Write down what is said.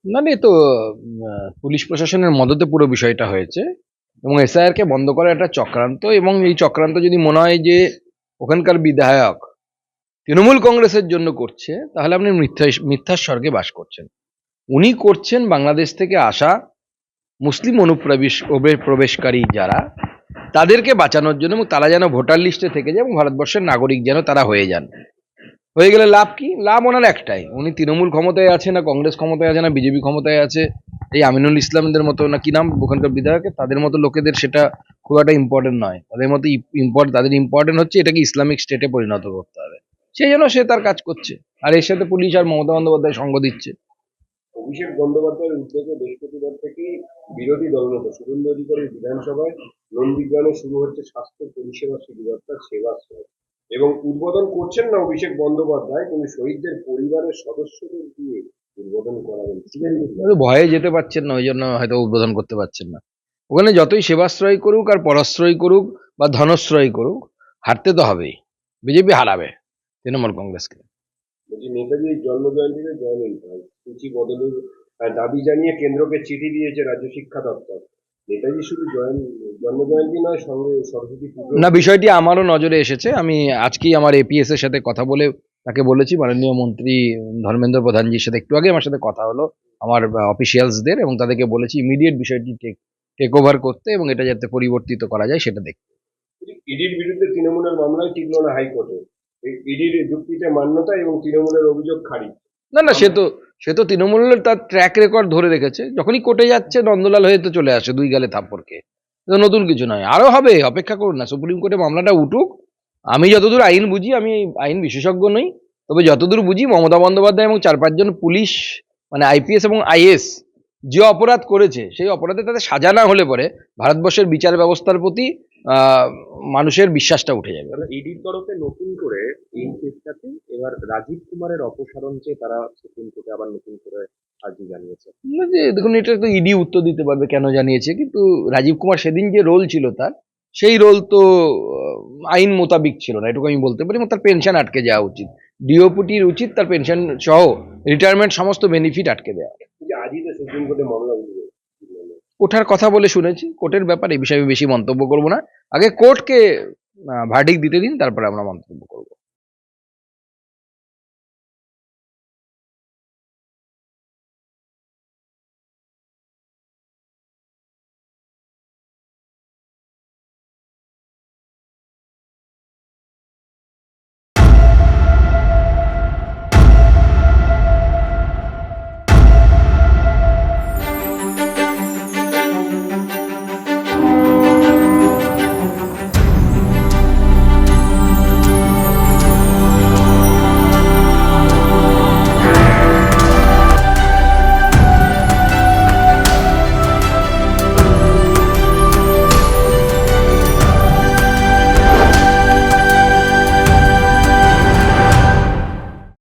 না না, এ তো পুলিশ প্রশাসনের মদতে পুরো বিষয়টা হয়েছে এবং এসআইআর কে বন্ধ করা একটা চক্রান্ত, এবং এই চক্রান্ত যদি মনে হয় যে ওখানকার বিধায়ক তৃণমূল কংগ্রেসের জন্য করছে, তাহলে আপনি মিথ্যার স্বর্গে বাস করছেন। উনি করছেন বাংলাদেশ থেকে আসা মুসলিম প্রবেশকারী যারা, তাদেরকে বাঁচানোর জন্য, এবং তারা যেন ভোটার লিস্টে থেকে যায় এবং ভারতবর্ষের নাগরিক যেন তারা হয়ে যান। হয়ে গেলে লাভ কি? লাভ ওনার একটাই, উনি তৃণমূল ক্ষমতায় আছে না, কংগ্রেস ক্ষমতায় আছে না, বিজেপি ক্ষমতায় আছে, এই আমিনুল ইসলামদের মতো না কি নাম ওখানকার বিধায়কের, তাদের মতো লোকেদের সেটা খুব একটা ইম্পর্টেন্ট নয়। তাদের মতো তাদের ইম্পর্টেন্ট হচ্ছে এটাকে ইসলামিক স্টেটে পরিণত করতে হবে। সেই জন্য সে তার কাজ করছে, আর এর সাথে পুলিশ আর মমতা বন্দ্যোপাধ্যায় সঙ্গ দিচ্ছে। অভিষেক বন্দ্যোপাধ্যায়ের উদ্যোগে বৃহস্পতিবার থেকেই বিরোধী দলনেতা শুভেন্দু অধিকারীর বিধানসভায় নন্দীগ্রামে শুরু হচ্ছে স্বাস্থ্য পরিষেবা শিবিরতার সেবাশ্রয় এবং উদ্বোধন করছেন না অভিষেক বন্দ্যোপাধ্যায়, কিন্তু শহীদদের পরিবারের সদস্যদের দিয়ে উদ্বোধন করাবেন। হয়তো ভয়ে যেতে পারছেন না, ওই জন্য হয়তো উদ্বোধন করতে পারছেন না। ওখানে যতই সেবাশ্রয় করুক আর পরাশ্রয় করুক বা ধনশ্রয় করুক, হারতে তো হবেই। বিজেপি হারাবে তৃণমূল কংগ্রেসকে। বলছি, নেতাজির জন্মজয়ন্তীতে জয়েন সূচি বদলের দাবি জানিয়ে কেন্দ্রকে চিঠি দিয়েছে রাজ্য শিক্ষা দপ্তর। নেতাজি শুধু জন্মজয়ন্তী নয়, সঙ্গে সরস্বতী পুজো। না, বিষয়টি আমারও নজরে এসেছে। আমি আজকেই আমার এপিএস এর সাথে কথা বলে তাকে বলেছি, মাননীয় মন্ত্রী ধর্মেন্দ্র প্রধানজির সাথে একটু আগে আমার সাথে কথা হলো আমার অফিসিয়ালসদের, এবং তাদেরকে বলেছি ইমিডিয়েট বিষয়টি টেক ওভার করতে এবং এটা যাতে পরিবর্তিত করা যায় সেটা দেখতে। ইডির বিরুদ্ধে তৃণমূলের মামলায় টিকল না হাইকোর্টে। এই ইডির যুক্তিতে মান্যতা এবং তৃণমূলের অভিযোগ খারিজ। না না, সে তো তৃণমূলের তার ট্র্যাক রেকর্ড ধরে রেখেছে, যখনই কোর্টে যাচ্ছে নন্দলাল হয়ে তো চলে আসে দুই গালে থাপ্পড়কে। তো নতুন কিছু নয়, আরো হবে, অপেক্ষা করুন না, সুপ্রিম কোর্টে মামলাটা উঠুক। আমি যতদূর আইন বুঝি, আমি আইন বিশেষজ্ঞ নই, তবে যতদূর বুঝি মমতা বন্দ্যোপাধ্যায় এবং 4-5 জন পুলিশ, মানে আইপিএস এবং আইএস, যে অপরাধ করেছে সেই অপরাধে তাদের সাজা না হলে পরে ভারতবর্ষের বিচার ব্যবস্থার প্রতি আহ মানুষের বিশ্বাসটা উঠে যাবে। ইডির তরফে নতুন করে এই কেসটাতে এবার রাজীব কুমারের অপসারণ চেয়ে তারা সুপ্রিম কোর্টে আবার নতুন করে আর্জি জানিয়েছে। না, যে দেখুন, এটা তো ইডি উত্তর দিতে পারবে কেন জানিয়েছে, কিন্তু রাজীব কুমার সেদিন যে রোল ছিল তার, সেই রোল তো আইন মোতাবিক ছিল না, এটুকু আমি বলতে পারি, এবং তার পেনশন আটকে যাওয়া উচিত। ডিওপিটির উচিত তার পেনশন সহ রিটায়ারমেন্ট সমস্ত বেনিফিট আটকে দেওয়া। যে আজই তো সুপ্রিম কোর্টে মামলা উঠবে। ওঠার কথা বলে শুনেছি, কোর্টের ব্যাপারে এই বিষয়ে আমি বেশি মন্তব্য করব না। আগে কোর্টকে ভার্ডিক্ট দিতে দিন, তারপরে আমরা মন্তব্য করব।